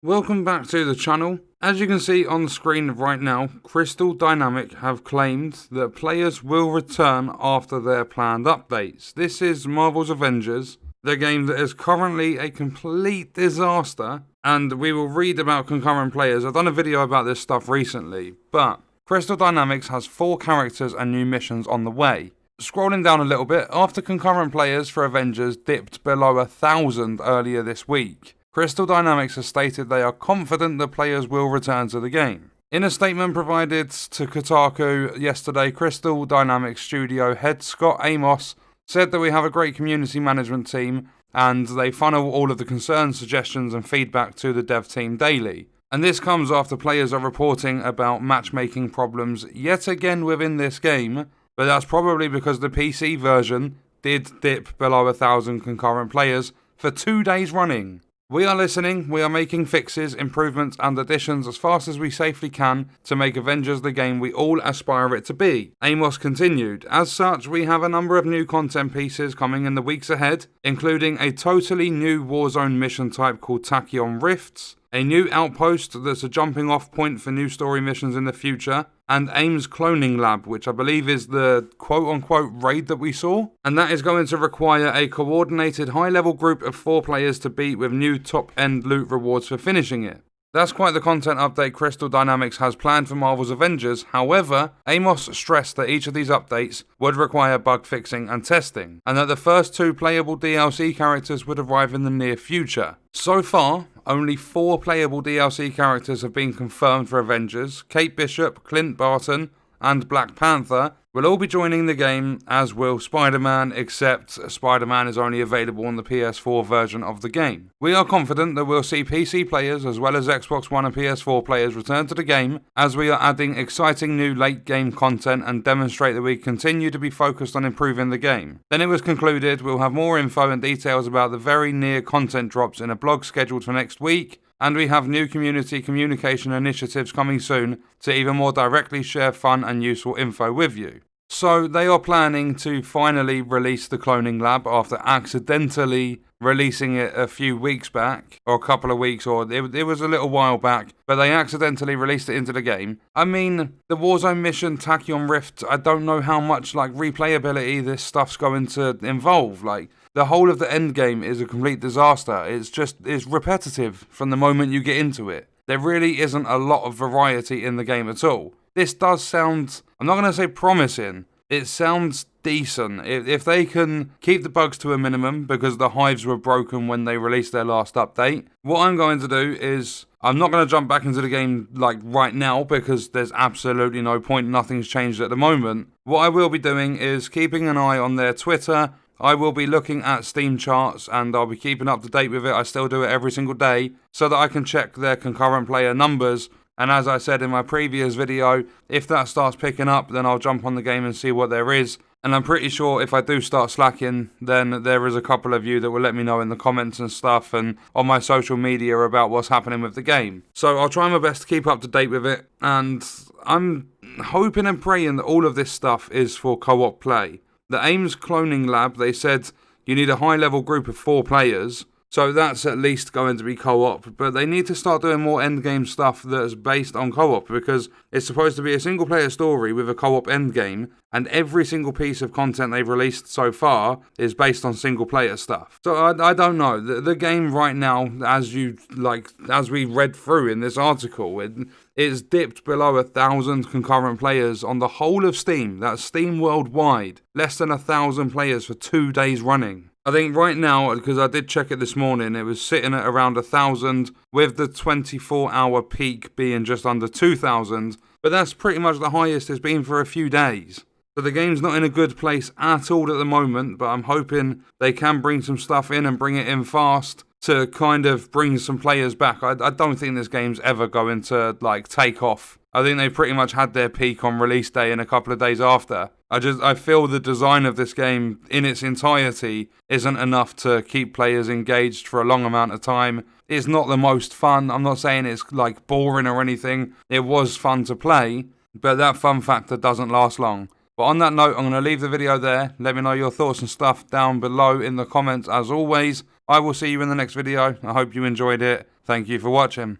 Welcome back to the channel. As you can see on the screen right now, Crystal Dynamics have claimed that players will return after their planned updates. This is Marvel's Avengers, the game that is currently a complete disaster, and we will read about concurrent players. I've done a video about this stuff recently, but Crystal Dynamics has 4 characters and new missions on the way. Scrolling down a little bit, after concurrent players for Avengers dipped below 1,000 earlier this week, Crystal Dynamics has stated they are confident that players will return to the game. In a statement provided to Kotaku yesterday, Crystal Dynamics studio head Scott Amos said that we have a great community management team and they funnel all of the concerns, suggestions and feedback to the dev team daily. And this comes after players are reporting about matchmaking problems yet again within this game, but that's probably because the PC version did dip below 1,000 concurrent players for 2 days running. We are listening, we are making fixes, improvements and additions as fast as we safely can to make Avengers the game we all aspire it to be. Amos continued, as such we have a number of new content pieces coming in the weeks ahead, including a totally new Warzone mission type called Tachyon Rifts, a new outpost that's a jumping off point for new story missions in the future, and AIM's cloning lab, which I believe is the quote-unquote raid that we saw. And that is going to require a coordinated high-level group of 4 players to beat with new top-end loot rewards for finishing it. That's quite the content update Crystal Dynamics has planned for Marvel's Avengers. However, Amos stressed that each of these updates would require bug fixing and testing, and that the first 2 playable DLC characters would arrive in the near future. So far, only 4 playable DLC characters have been confirmed for Avengers. Kate Bishop, Clint Barton, and Black Panther will all be joining the game, as will Spider-Man, except Spider-Man is only available on the PS4 version of the game. We are confident that we'll see PC players as well as Xbox One and PS4 players return to the game, as we are adding exciting new late game content and demonstrate that we continue to be focused on improving the game. Then it was concluded we'll have more info and details about the very near content drops in a blog scheduled for next week, and we have new community communication initiatives coming soon to even more directly share fun and useful info with you. So they are planning to finally release the cloning lab after accidentally releasing it a few weeks back, or a couple of weeks, or it was a little while back, but they accidentally released it into the game. I mean, the Warzone mission, Tachyon Rift, I don't know how much replayability this stuff's going to involve. The whole of the end game is a complete disaster. It's repetitive from the moment you get into it. There really isn't a lot of variety in the game at all. This does sound, I'm not going to say promising, it sounds decent. If they can keep the bugs to a minimum, because the hives were broken when they released their last update, what I'm going to do is, I'm not going to jump back into the game right now, because there's absolutely no point, nothing's changed at the moment. What I will be doing is keeping an eye on their Twitter. I will be looking at Steam charts and I'll be keeping up to date with it. I still do it every single day so that I can check their concurrent player numbers. And as I said in my previous video, if that starts picking up, then I'll jump on the game and see what there is. And I'm pretty sure if I do start slacking, then there is a couple of you that will let me know in the comments and stuff and on my social media about what's happening with the game. So I'll try my best to keep up to date with it. And I'm hoping and praying that all of this stuff is for co-op play. The AIM's cloning lab, they said you need a high-level group of 4 players, so that's at least going to be co-op, but they need to start doing more endgame stuff that's based on co-op, because it's supposed to be a single-player story with a co-op endgame, and every single piece of content they've released so far is based on single-player stuff. So I don't know. The game right now, as we read through in this article, it's dipped below 1,000 concurrent players on the whole of Steam. That's Steam worldwide. Less than 1,000 players for 2 days running. I think right now, because I did check it this morning, it was sitting at around 1,000, with the 24-hour peak being just under 2,000. But that's pretty much the highest it's been for a few days. So the game's not in a good place at all at the moment, but I'm hoping they can bring some stuff in and bring it in fast to kind of bring some players back. I don't think this game's ever going to take off. I think they pretty much had their peak on release day and a couple of days after. I feel the design of this game in its entirety isn't enough to keep players engaged for a long amount of time. It's not the most fun. I'm not saying it's boring or anything. It was fun to play, but that fun factor doesn't last long. But on that note, I'm going to leave the video there. Let me know your thoughts and stuff down below in the comments as always. I will see you in the next video. I hope you enjoyed it. Thank you for watching.